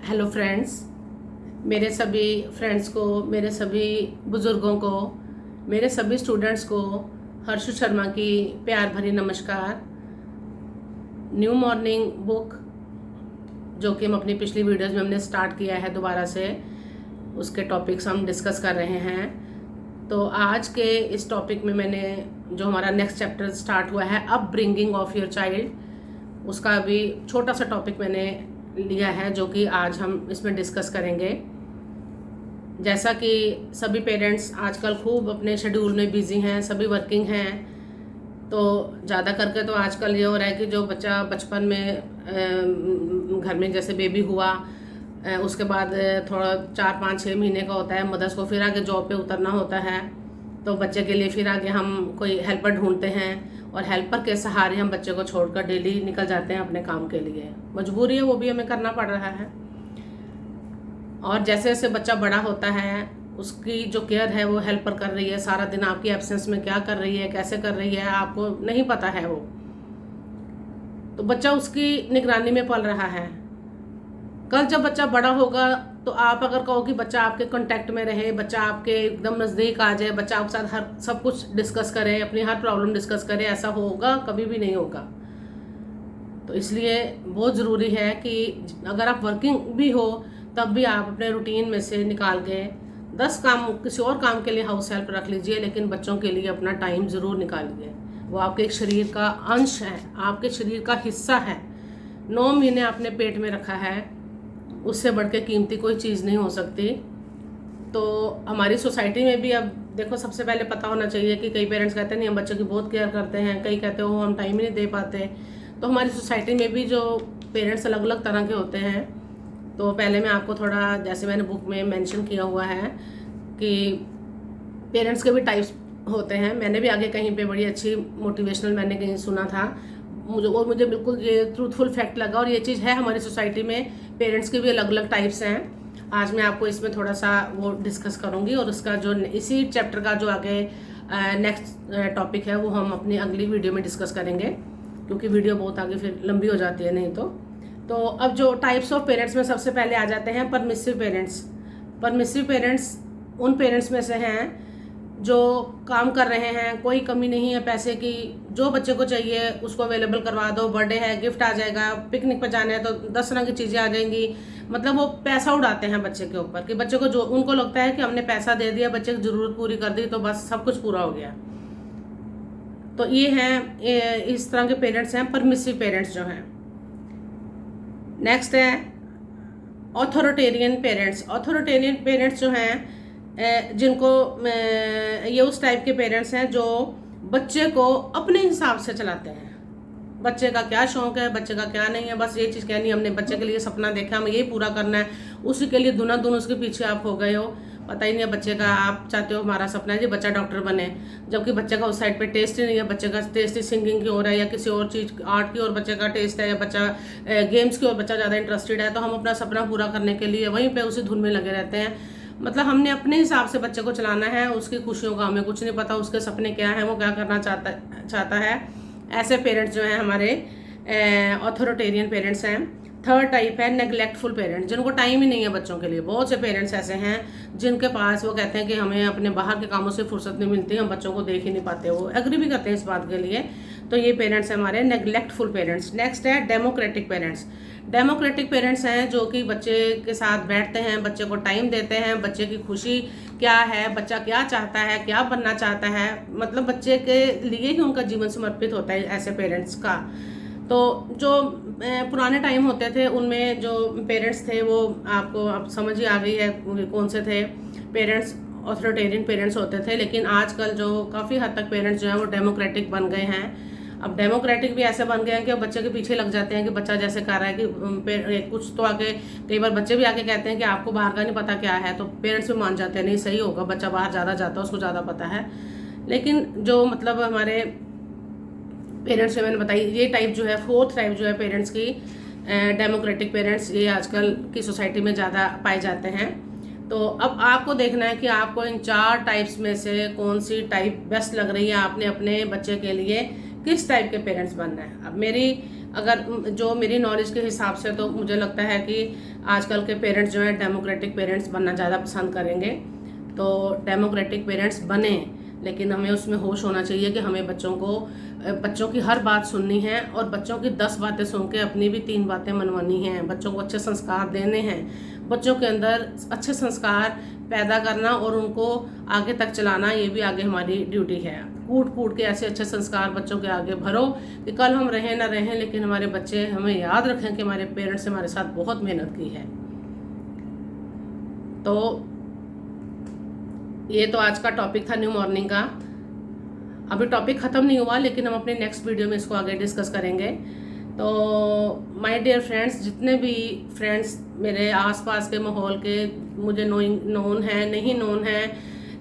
Hello friends, मेरे सभी friends को, मेरे सभी बुज़ुर्गों को, मेरे सभी स्टूडेंट्स को हर्षु शर्मा की प्यार भरी नमस्कार। न्यू मॉर्निंग बुक जो कि हम अपनी पिछली वीडियोस में हमने स्टार्ट किया है दोबारा से, उसके टॉपिक्स हम डिस्कस कर रहे हैं। तो आज के इस टॉपिक में मैंने जो हमारा नेक्स्ट चैप्टर स्टार्ट हुआ है up bringing of your child, उसका भी छोटा सा टॉपिक मैंने लिया है जो कि आज हम इसमें डिस्कस करेंगे। जैसा कि सभी पेरेंट्स आजकल खूब अपने शेड्यूल में बिजी हैं, सभी वर्किंग हैं, तो ज़्यादा करके तो आजकल ये हो रहा है कि जो बच्चा बचपन में घर में जैसे बेबी हुआ, उसके बाद थोड़ा 4-5-6 महीने का होता है, मदर्स को फिर आगे जॉब पे उतरना होता है, तो बच्चे के लिए फिर आगे हम कोई हेल्पर ढूंढते हैं और हेल्पर के सहारे हम बच्चे को छोड़कर डेली निकल जाते हैं अपने काम के लिए। मजबूरी है, वो भी हमें करना पड़ रहा है। और जैसे जैसे बच्चा बड़ा होता है उसकी जो केयर है वो हेल्पर कर रही है। सारा दिन आपकी एब्सेंस में क्या कर रही है, कैसे कर रही है, आपको नहीं पता है वो, तो बच्चा उसकी निगरानी में पल रहा है। कल जब बच्चा बड़ा होगा तो आप अगर कहो कि बच्चा आपके कांटेक्ट में रहे, बच्चा आपके एकदम नज़दीक आ जाए, बच्चा आपके साथ हर सब कुछ डिस्कस करे, अपनी हर प्रॉब्लम डिस्कस करे, ऐसा होगा कभी भी नहीं होगा। तो इसलिए बहुत ज़रूरी है कि अगर आप वर्किंग भी हो तब भी आप अपने रूटीन में से निकाल के 10 काम किसी और काम के लिए हाउस हेल्प रख लीजिए, लेकिन बच्चों के लिए अपना टाइम ज़रूर निकालिए। वो आपके एक शरीर का अंश है, आपके शरीर का हिस्सा है। 9 महीने आपने पेट में रखा है, उससे बढ़ के कीमती कोई चीज़ नहीं हो सकती। तो हमारी सोसाइटी में भी अब देखो, सबसे पहले पता होना चाहिए कि कई पेरेंट्स कहते हैं नहीं हम बच्चों की बहुत केयर करते हैं, कई कहते हो हम टाइम ही नहीं दे पाते। तो हमारी सोसाइटी में भी जो पेरेंट्स अलग अलग तरह के होते हैं। तो पहले मैं आपको थोड़ा, जैसे मैंने बुक में मेंशन किया हुआ है कि पेरेंट्स के भी टाइप्स होते हैं। मैंने भी आगे कहीं पे बड़ी अच्छी मोटिवेशनल मैंने कहीं सुना था, मुझे बिल्कुल ये ट्रूथफुल फैक्ट लगा। और ये चीज़ है, हमारी सोसाइटी में पेरेंट्स के भी अलग अलग टाइप्स हैं। आज मैं आपको इसमें थोड़ा सा वो डिस्कस करूँगी, और उसका जो इसी चैप्टर का जो आगे नेक्स्ट टॉपिक है वो हम अपनी अगली वीडियो में डिस्कस करेंगे, क्योंकि वीडियो बहुत आगे फिर लंबी हो जाती है नहीं तो अब जो टाइप्स ऑफ पेरेंट्स में सबसे पहले आ जाते हैं परमिसिव पेरेंट्स। परमिसिव पेरेंट्स उन पेरेंट्स में से हैं जो काम कर रहे हैं, कोई कमी नहीं है पैसे की, जो बच्चे को चाहिए उसको अवेलेबल करवा दो। बर्थडे है, गिफ्ट आ जाएगा, पिकनिक पर जाना है तो 10 तरह की चीज़ें आ जाएंगी। मतलब वो पैसा उड़ाते हैं बच्चे के ऊपर कि बच्चे को जो उनको लगता है कि हमने पैसा दे दिया, बच्चे की ज़रूरत पूरी कर दी तो बस सब कुछ पूरा हो गया। तो ये हैं, इस तरह के पेरेंट्स हैं परमिसिव पेरेंट्स जो हैं। नेक्स्ट है ऑथोरिटेरियन पेरेंट्स। ऑथोरिटेरियन पेरेंट्स जो हैं, जिनको ये उस टाइप के पेरेंट्स हैं जो बच्चे को अपने हिसाब से चलाते हैं। बच्चे का क्या शौक है, बच्चे का क्या नहीं है, बस ये चीज़ कहनी, हमने बच्चे के लिए सपना देखा, हमें यही पूरा करना है, उसी के लिए दुना दुन उसके पीछे आप हो गए हो। पता ही नहीं है बच्चे का, आप चाहते हो हमारा सपना है जी बच्चा डॉक्टर बने, जबकि बच्चे का उस साइड पे टेस्ट ही नहीं है। बच्चे का टेस्ट ही सिंगिंग की ओर है, या किसी और चीज़ आर्ट की ओर बच्चे का टेस्ट है, या बच्चा गेम्स की ओर बच्चा ज़्यादा इंटरेस्टेड है, तो हम अपना सपना पूरा करने के लिए वहीं पर उसी धुन में लगे रहते हैं। मतलब हमने अपने हिसाब से बच्चे को चलाना है, उसकी खुशियों का हमें कुछ नहीं पता, उसके सपने क्या हैं, वो क्या करना चाहता है। ऐसे पेरेंट्स जो हैं हमारे ऑथोरिटेरियन पेरेंट्स हैं। थर्ड टाइप है नेग्लेक्टफुल पेरेंट्स, जिनको टाइम ही नहीं है बच्चों के लिए। बहुत से पेरेंट्स ऐसे हैं जिनके पास, वो कहते हैं कि हमें अपने बाहर के कामों से फुर्सत नहीं मिलती, हम बच्चों को देख ही नहीं पाते। वो एग्री भी करते हैं इस बात के लिए। तो ये पेरेंट्स हैं हमारे नेग्लेक्टफुल पेरेंट्स। नेक्स्ट है डेमोक्रेटिक पेरेंट्स। डेमोक्रेटिक पेरेंट्स हैं जो कि बच्चे के साथ बैठते हैं, बच्चे को टाइम देते हैं, बच्चे की खुशी क्या है, बच्चा क्या चाहता है, क्या बनना चाहता है, मतलब बच्चे के लिए ही उनका जीवन समर्पित होता है ऐसे पेरेंट्स का। तो जो पुराने टाइम होते थे उनमें जो पेरेंट्स थे वो आपको अब समझ ही आ गई है कौन से थे पेरेंट्स। ऑथोरिटेरियन पेरेंट्स होते थे, लेकिन आजकल जो काफ़ी हद तक पेरेंट्स जो हैं वो डेमोक्रेटिक बन गए हैं। अब डेमोक्रेटिक भी ऐसे बन गए हैं कि अब बच्चे के पीछे लग जाते हैं कि बच्चा जैसे कर रहा है कि कुछ तो आके, कई बार बच्चे भी आके कहते हैं कि आपको बाहर का नहीं पता क्या है, तो पेरेंट्स भी मान जाते हैं नहीं सही होगा, बच्चा बाहर ज़्यादा जाता है, उसको ज़्यादा पता है। लेकिन जो मतलब हमारे पेरेंट्स मैंने बताई, ये टाइप जो है, फोर्थ टाइप जो है पेरेंट्स की, डेमोक्रेटिक पेरेंट्स, ये आजकल की सोसाइटी में ज़्यादा पाए जाते हैं। तो अब आपको देखना है कि आपको इन 4 टाइप्स में से कौन सी टाइप बेस्ट लग रही है, आपने अपने बच्चे के लिए किस टाइप के पेरेंट्स बनना है। अब मेरी अगर जो मेरी नॉलेज के हिसाब से तो मुझे लगता है कि आजकल के पेरेंट्स जो हैं डेमोक्रेटिक पेरेंट्स बनना ज़्यादा पसंद करेंगे। तो डेमोक्रेटिक पेरेंट्स बने, लेकिन हमें उसमें होश होना चाहिए कि हमें बच्चों की हर बात सुननी है और बच्चों की 10 बातें सुन के अपनी भी 3 बातें मनवानी हैं। बच्चों को अच्छे संस्कार देने हैं, बच्चों के अंदर अच्छे संस्कार पैदा करना और उनको आगे तक चलाना, ये भी आगे हमारी ड्यूटी है। कूट कूट के ऐसे अच्छे संस्कार बच्चों के आगे भरो कि कल हम रहें ना रहें, लेकिन हमारे बच्चे हमें याद रखें कि हमारे पेरेंट्स ने हमारे साथ बहुत मेहनत की है। तो ये तो आज का टॉपिक था न्यू मॉर्निंग का। अभी टॉपिक ख़त्म नहीं हुआ, लेकिन हम अपने नेक्स्ट वीडियो में इसको आगे डिस्कस करेंगे। तो माय डियर फ्रेंड्स, जितने भी फ्रेंड्स मेरे आसपास के माहौल के मुझे नोन है नहीं नोन है,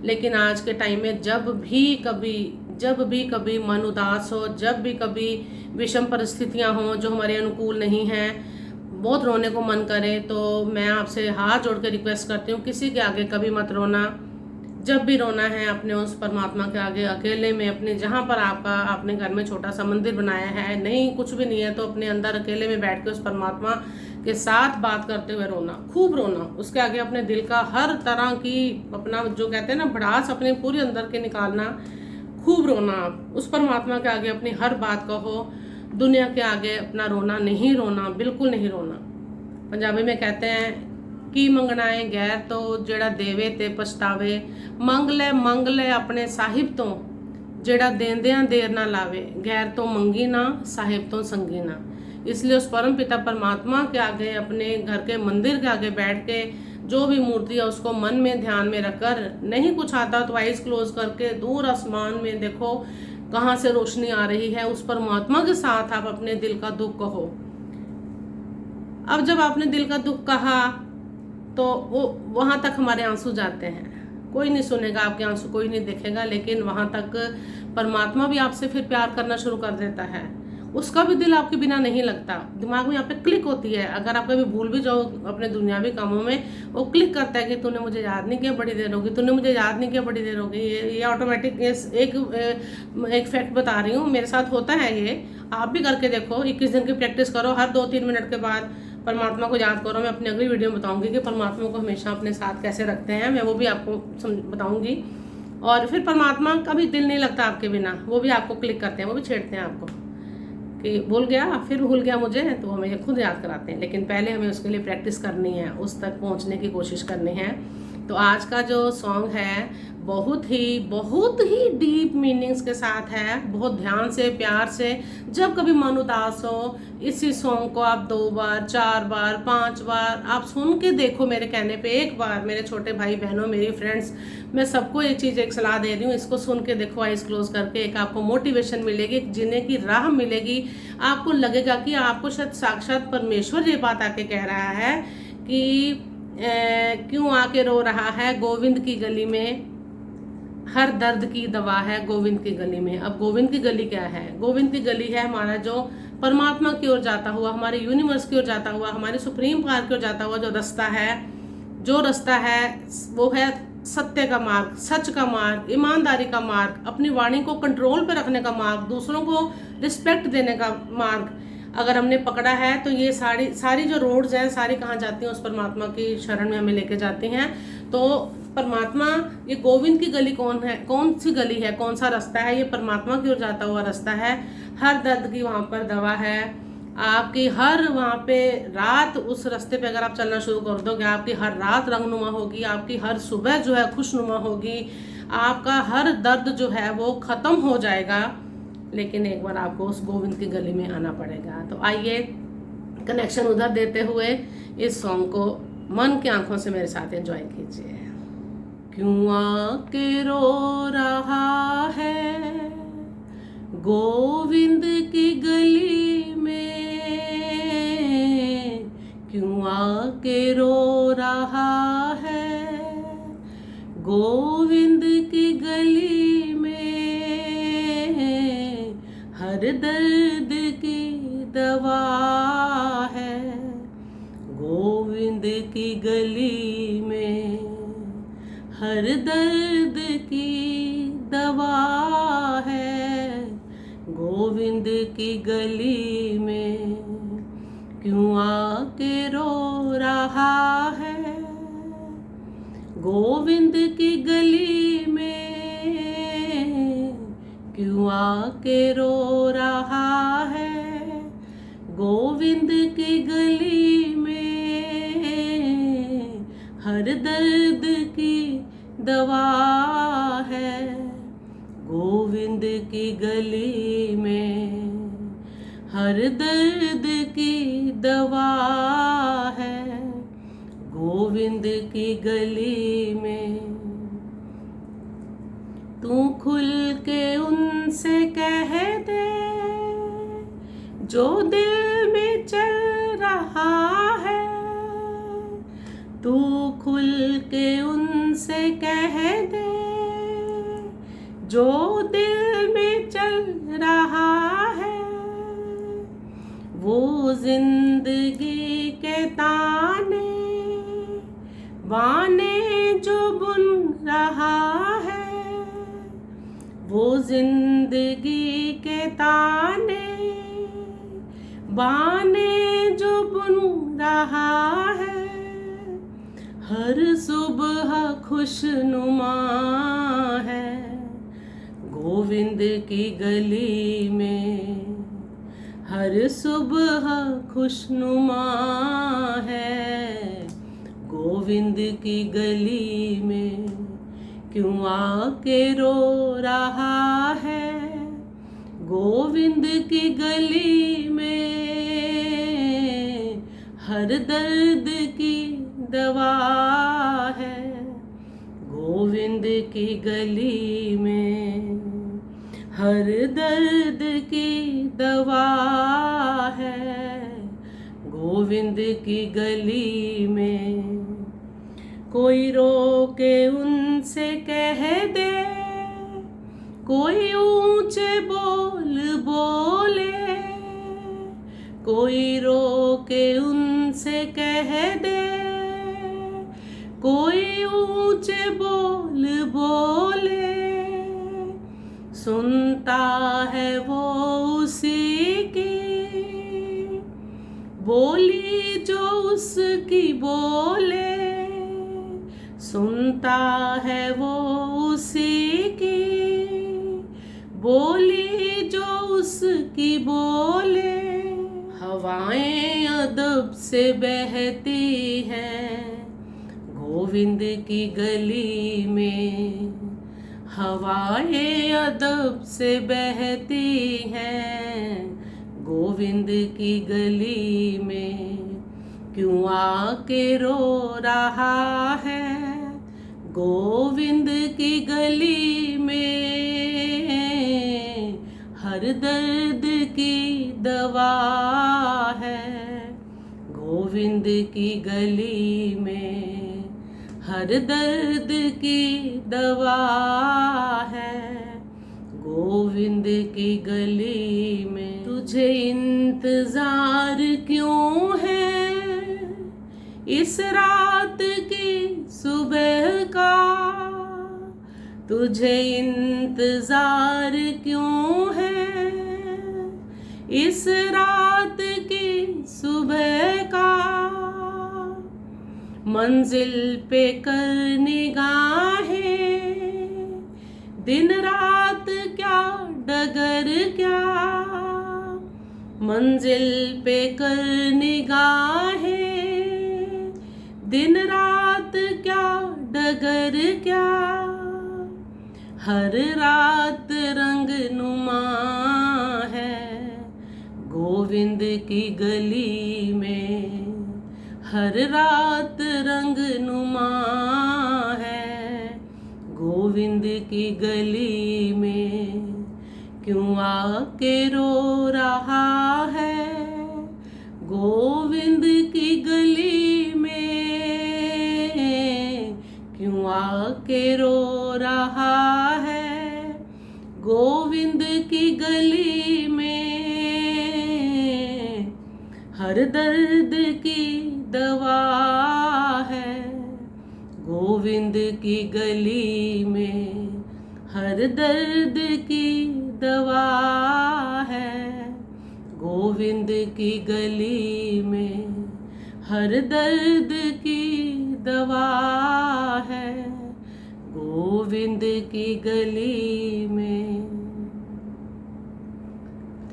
लेकिन आज के टाइम में जब भी कभी मन उदास हो, जब भी कभी विषम परिस्थितियां हों जो हमारे अनुकूल नहीं हैं, बहुत रोने को मन करे, तो मैं आपसे हाथ जोड़ के रिक्वेस्ट करती हूँ, किसी के आगे कभी मत रोना। जब भी रोना है अपने उस परमात्मा के आगे अकेले में, अपने जहाँ पर आपने घर में छोटा सा मंदिर बनाया है, नहीं कुछ भी नहीं है, तो अपने अंदर अकेले में बैठ के उस परमात्मा के साथ बात करते हुए रोना, खूब रोना। उसके आगे अपने दिल का हर तरह की अपना जो कहते हैं ना भड़ास अपने पूरे अंदर के निकालना, खूब रोना। उस परमात्मा के आगे अपनी हर बात कहो। दुनिया के आगे अपना रोना नहीं रोना, बिल्कुल नहीं रोना। पंजाबी में कहते हैं की मंगना है गैर तो जेड़ा देवे ते पछतावे, मंग ले अपने साहिब तो जेड़ा देंदियां देर ना लावे, गैर तो मंगी ना साहिब तो संगी ना। इसलिए उस परम पिता परमात्मा के आगे, अपने घर के मंदिर के आगे बैठ के जो भी मूर्ति है उसको मन में ध्यान में रखकर, नहीं कुछ आता तो आइज क्लोज करके दूर आसमान में देखो कहाँ से रोशनी आ रही है, उस परमात्मा के साथ आप अपने दिल का दुख कहो। अब जब आपने दिल का दुख कहा तो वो वहाँ तक हमारे आंसू जाते हैं। कोई नहीं सुनेगा आपके आंसू, कोई नहीं देखेगा, लेकिन वहाँ तक परमात्मा भी आपसे फिर प्यार करना शुरू कर देता है। उसका भी दिल आपके बिना नहीं लगता, दिमाग में यहाँ पे क्लिक होती है। अगर आप कभी भूल भी जाओ अपने दुनियावी कामों में, वो क्लिक करता है कि तूने मुझे याद नहीं किया बड़ी देर होगी, तूने मुझे याद नहीं किया बड़ी देर होगी। ये ऑटोमेटिक एक फैक्ट बता रही हूँ, मेरे साथ होता है ये। आप भी करके देखो, 21 दिन की प्रैक्टिस करो, हर 2-3 मिनट के बाद परमात्मा को याद करो। मैं अपनी अगली वीडियो में बताऊंगी कि परमात्मा को हमेशा अपने साथ कैसे रखते हैं, मैं वो भी आपको बताऊंगी। और फिर परमात्मा का भी दिल नहीं लगता आपके बिना, वो भी आपको क्लिक करते हैं, वो भी छेड़ते हैं आपको कि भूल गया, फिर भूल गया मुझे, तो हमें खुद याद कराते हैं। लेकिन पहले हमें उसके लिए प्रैक्टिस करनी है, उस तक पहुंचने की कोशिश करनी है। तो आज का जो सॉन्ग है बहुत ही डीप मीनिंग्स के साथ है। बहुत ध्यान से, प्यार से, जब कभी मन उदास हो, इसी सॉन्ग को आप 2 बार, 4 बार, 5 बार आप सुन के देखो। मेरे कहने पे एक बार, मेरे छोटे भाई बहनों, मेरी फ्रेंड्स, मैं सबको एक सलाह दे रही हूँ, इसको सुन के देखो आइज क्लोज करके। एक आपको मोटिवेशन मिलेगी, जीने की राह मिलेगी। आपको लगेगा कि आपको शायद साक्षात परमेश्वर ये बात आके कह रहा है कि क्यों आके रो रहा है गोविंद की गली में, हर दर्द की दवा है गोविंद की गली में। अब गोविंद की गली क्या है? गोविंद की गली है हमारा जो परमात्मा की ओर जाता हुआ, हमारे यूनिवर्स की ओर जाता हुआ, हमारे सुप्रीम पावर की ओर जाता हुआ जो रास्ता है वो है सत्य का मार्ग, सच का मार्ग, ईमानदारी का मार्ग, अपनी वाणी को कंट्रोल पे रखने का मार्ग, दूसरों को रिस्पेक्ट देने का मार्ग। अगर हमने पकड़ा है तो ये सारी जो रोड्स हैं सारी कहाँ जाती हैं? उस परमात्मा की शरण में हमें लेके जाती हैं। तो परमात्मा, ये गोविंद की गली कौन सी गली है, कौन सा रास्ता है? ये परमात्मा की ओर जाता हुआ रास्ता है। हर दर्द की वहाँ पर दवा है। आपकी हर वहाँ पे रात, उस रास्ते पे अगर आप चलना शुरू कर दोगे, आपकी हर रात रंगनुमा होगी, आपकी हर सुबह जो है खुशनुमा होगी, आपका हर दर्द जो है वो ख़त्म हो जाएगा। लेकिन एक बार आपको उस गोविंद की गली में आना पड़ेगा। तो आइए कनेक्शन उधर देते हुए इस सॉन्ग को मन की आंखों से मेरे साथ एंजॉय कीजिए। क्यों आके रो रहा है गोविंद की गली में, क्यों आके रो रहा है गोविंद की गली में, हर दर्द की दवा है गोविंद की गली में, हर दर्द की दवा है गोविंद की गली में क्यों आके रो रहा है। गोविंद की गली में क्यों आके रो रहा है। गोविंद की गली में हर दर्द की दवा है। गोविंद की गली में हर दर्द की दवा है। गोविंद की गली में तू खुल के उनसे कह दे जो दिल में चल रहा है। तू खुल के उनसे कह दे जो दिल में चल रहा है। वो जिंदगी के ताने बाने जो बुन रहा है। वो जिंदगी के ताने बाने जो बुन रहा है। हर सुबह खुशनुमा है। गोविंद की गली में हर सुबह खुशनुमा है। गोविंद की गली में क्यों आके रो रहा है। गोविंद की गली में हर दर्द की दवा है। गोविंद की गली में हर दर्द की दवा है। गोविंद की गली में कोई रोके उनसे कह दे कोई ऊंचे बोल बोले। कोई रोके उनसे कह दे कोई ऊंचे बोल बोले। सुनता है वो उसी की बोली जो उसकी बोले। सुनता है वो उसी की बोली जो उसकी बोले। हवाएं अदब से बहती हैं गोविंद की गली में। हवाएं अदब से बहती हैं गोविंद की गली में। क्यों आके रो रहा है। गोविंद की गली में हर दर्द की दवा है। गोविंद की गली में हर दर्द की दवा है। गोविंद की गली में तुझे इंतजार क्यों है इस रात की सुबह का। तुझे इंतजार क्यों है इस रात की सुबह का। मंजिल पे कर निगाहें दिन रात क्या डगर क्या। मंजिल पे कर निगाहें दिन रात क्या डगर क्या। हर रात रंग नुमा है गोविंद की गली में। हर रात रंग नुमा है गोविंद की गली में। क्यों आके रो रहा है गोविंद की गली में। क्यों आके रो रहा है गोविंद की गली में। हर दर्द की दवा है गोविंद की गली में। हर दर्द की दवा है, गोविंद की गली में हर दर्द की दवा है, गोविंद की गली में।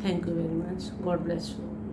Thank you very much, God bless you.